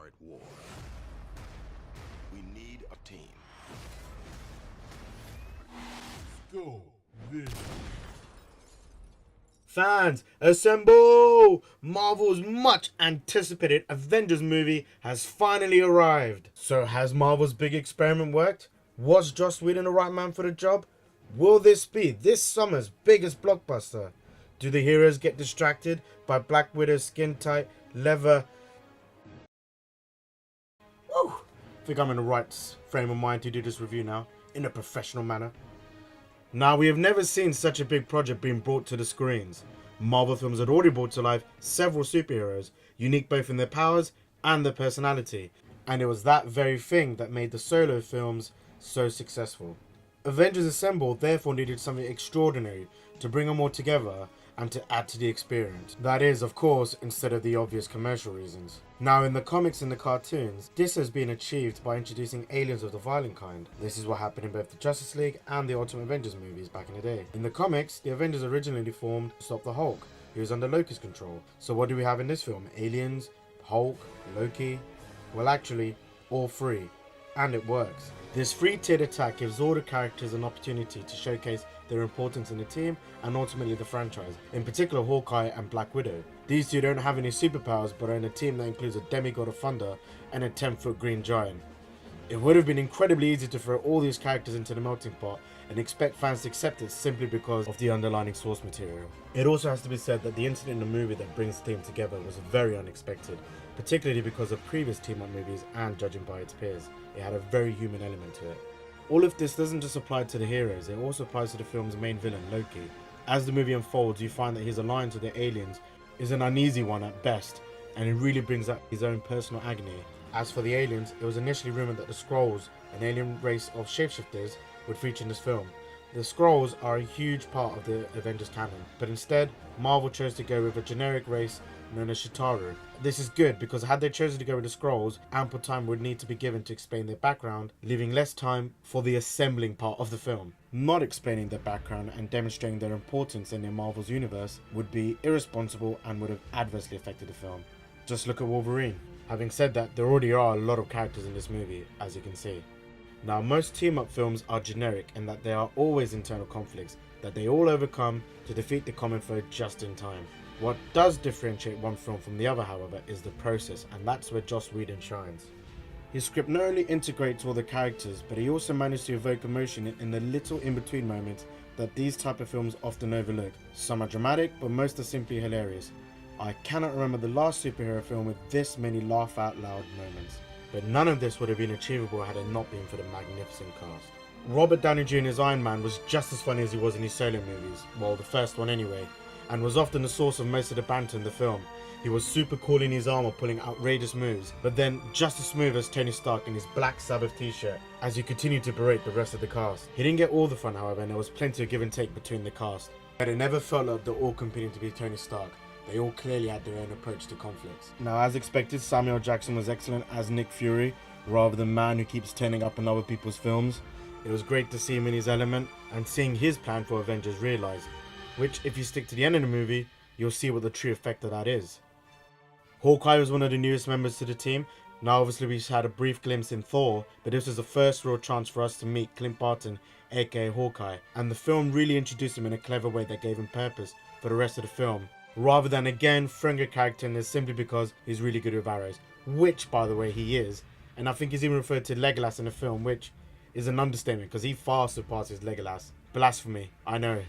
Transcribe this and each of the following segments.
at war. We need a team. Go. Fans, assemble! Marvel's much anticipated Avengers movie has finally arrived. So has Marvel's big experiment worked? Was Joss Whedon the right man for the job? Will this be this summer's biggest blockbuster? Do the heroes get distracted by Black Widow's skin-tight leather? Woo! I think I'm in the right frame of mind to do this review now, in a professional manner. Now, we have never seen such a big project being brought to the screens. Marvel films had already brought to life several superheroes, unique both in their powers and their personality, and it was that very thing that made the solo films so successful. Avengers Assemble therefore needed something extraordinary to bring them all together and to add to the experience. That is, of course, instead of the obvious commercial reasons. Now, in the comics and the cartoons, this has been achieved by introducing aliens of the violent kind. This is what happened in both the Justice League and the Ultimate Avengers movies back in the day. In the comics, the Avengers originally formed to stop the Hulk, who was under Loki's control. So what do we have in this film? Aliens, Hulk, Loki? Well, actually, all three. And it works. This three-tiered attack gives all the characters an opportunity to showcase their importance in the team and ultimately the franchise, in particular Hawkeye and Black Widow. These two don't have any superpowers but are in a team that includes a demigod of thunder and a 10-foot green giant. It would have been incredibly easy to throw all these characters into the melting pot and expect fans to accept it simply because of the underlying source material. It also has to be said that the incident in the movie that brings the team together was very unexpected, particularly because of previous team-up movies and judging by its peers. It had a very human element to it. All of this doesn't just apply to the heroes, it also applies to the film's main villain, Loki. As the movie unfolds, you find that his alliance with the aliens is an uneasy one at best, and it really brings up his own personal agony. As for the aliens, it was initially rumoured that the Skrulls, an alien race of shapeshifters, would feature in this film. The Skrulls are a huge part of the Avengers canon, but instead, Marvel chose to go with a generic race known as Shitaru. This is good because had they chosen to go with the Skrulls, ample time would need to be given to explain their background, leaving less time for the assembling part of the film. Not explaining their background and demonstrating their importance in the Marvel's universe would be irresponsible and would have adversely affected the film. Just look at Wolverine. Having said that, there already are a lot of characters in this movie, as you can see. Now, most team-up films are generic in that there are always internal conflicts that they all overcome to defeat the common foe just in time. What does differentiate one film from the other, however, is the process, and that's where Joss Whedon shines. His script not only integrates all the characters, but he also managed to evoke emotion in the little in-between moments that these type of films often overlook. Some are dramatic, but most are simply hilarious. I cannot remember the last superhero film with this many laugh-out-loud moments. But none of this would have been achievable had it not been for the magnificent cast. Robert Downey Jr.'s Iron Man was just as funny as he was in his solo movies, well, the first one anyway, and was often the source of most of the banter in the film. He was super cool in his armor, pulling outrageous moves, but then just as smooth as Tony Stark in his Black Sabbath t-shirt as he continued to berate the rest of the cast. He didn't get all the fun, however, and there was plenty of give and take between the cast, but it never felt like they're all competing to be Tony Stark. They all clearly had their own approach to conflicts. Now, as expected, Samuel Jackson was excellent as Nick Fury, rather than man who keeps turning up in other people's films. It was great to see him in his element, and seeing his plan for Avengers realised, which, if you stick to the end of the movie, you'll see what the true effect of that is. Hawkeye was one of the newest members to the team. Now, obviously, we had a brief glimpse in Thor, but this was the first real chance for us to meet Clint Barton, aka Hawkeye, and the film really introduced him in a clever way that gave him purpose for the rest of the film, rather than again throwing a character in there simply because he's really good with arrows, which, by the way, he is, and I think he's even referred to Legolas in the film, which is an understatement because he far surpasses Legolas. Blasphemy, I know.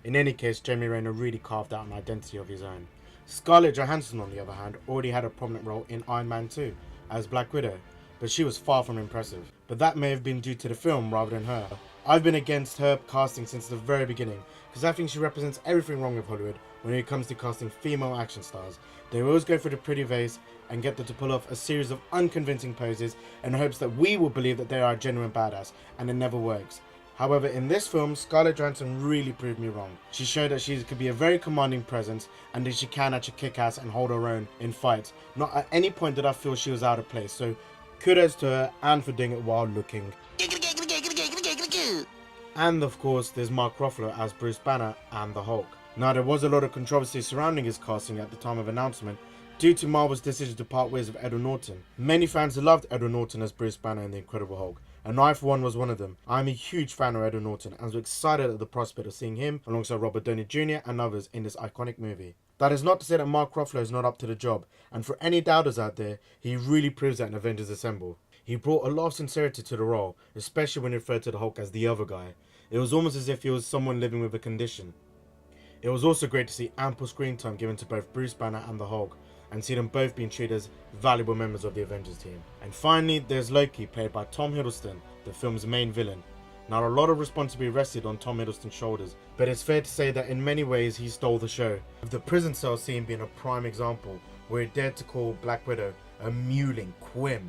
In any case, Jeremy Renner really carved out an identity of his own. Scarlett Johansson, on the other hand, already had a prominent role in Iron Man 2 as Black Widow, but she was far from impressive. But that may have been due to the film rather than her. I've been against her casting since the very beginning, because I think she represents everything wrong with Hollywood when it comes to casting female action stars. They always go for the pretty face and get them to pull off a series of unconvincing poses in hopes that we will believe that they are a genuine badass, and it never works. However, in this film, Scarlett Johansson really proved me wrong. She showed that she could be a very commanding presence and that she can actually kick ass and hold her own in fights. Not at any point did I feel she was out of place, so kudos to her and for doing it while looking. And of course, there's Mark Ruffalo as Bruce Banner and the Hulk. Now, there was a lot of controversy surrounding his casting at the time of announcement, Due to Marvel's decision to part ways with Edward Norton, many fans loved Edward Norton as Bruce Banner in The Incredible Hulk, and I for one was one of them. I'm a huge fan of Edward Norton and was excited at the prospect of seeing him alongside Robert Downey Jr. and others in this iconic movie. That is not to say that Mark Ruffalo is not up to the job, and for any doubters out there, he really proves that in Avengers Assemble. He brought a lot of sincerity to the role, especially when he referred to the Hulk as the other guy. It was almost as if he was someone living with a condition. It was also great to see ample screen time given to both Bruce Banner and the Hulk, and see them both being treated as valuable members of the Avengers team. And finally, there's Loki, played by Tom Hiddleston, the film's main villain. Now, a lot of responsibility rested on Tom Hiddleston's shoulders, but it's fair to say that in many ways he stole the show, with the prison cell scene being a prime example, where he dared to call Black Widow a mewling quim.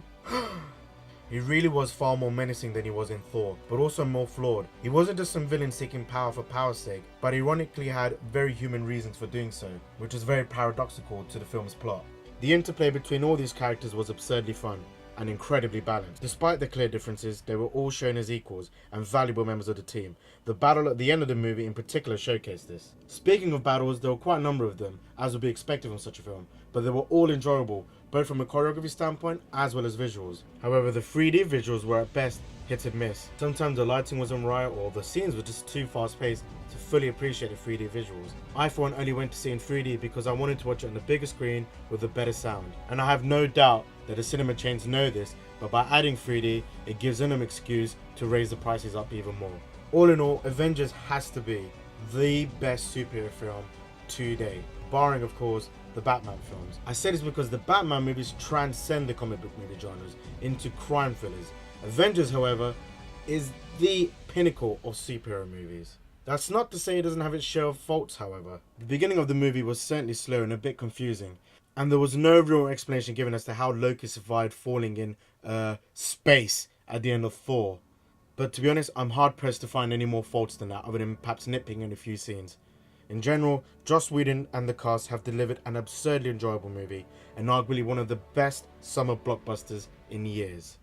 He really was far more menacing than he was in Thor, but also more flawed. He wasn't just some villain seeking power for power's sake, but ironically had very human reasons for doing so, which is very paradoxical to the film's plot. The interplay between all these characters was absurdly fun and incredibly balanced. Despite the clear differences, they were all shown as equals and valuable members of the team. The battle at the end of the movie in particular showcased this. Speaking of battles, there were quite a number of them, as would be expected from such a film, but they were all enjoyable, both from a choreography standpoint as well as visuals. However, the 3D visuals were at best hit and miss. Sometimes the lighting wasn't right or the scenes were just too fast paced to fully appreciate the 3D visuals. I for one only went to see in 3D because I wanted to watch it on the bigger screen with a better sound. And I have no doubt that the cinema chains know this, but by adding 3D, it gives them an excuse to raise the prices up even more. All in all, Avengers has to be the best superhero film today, barring of course the Batman films. I say this because the Batman movies transcend the comic book movie genres into crime thrillers. Avengers, however, is the pinnacle of superhero movies. That's not to say it doesn't have its share of faults, however. The beginning of the movie was certainly slow and a bit confusing, and there was no real explanation given as to how Loki survived falling in space at the end of Thor. But to be honest, I'm hard pressed to find any more faults than that, other than perhaps nitpicking in a few scenes. In general, Joss Whedon and the cast have delivered an absurdly enjoyable movie, and arguably one of the best summer blockbusters in years.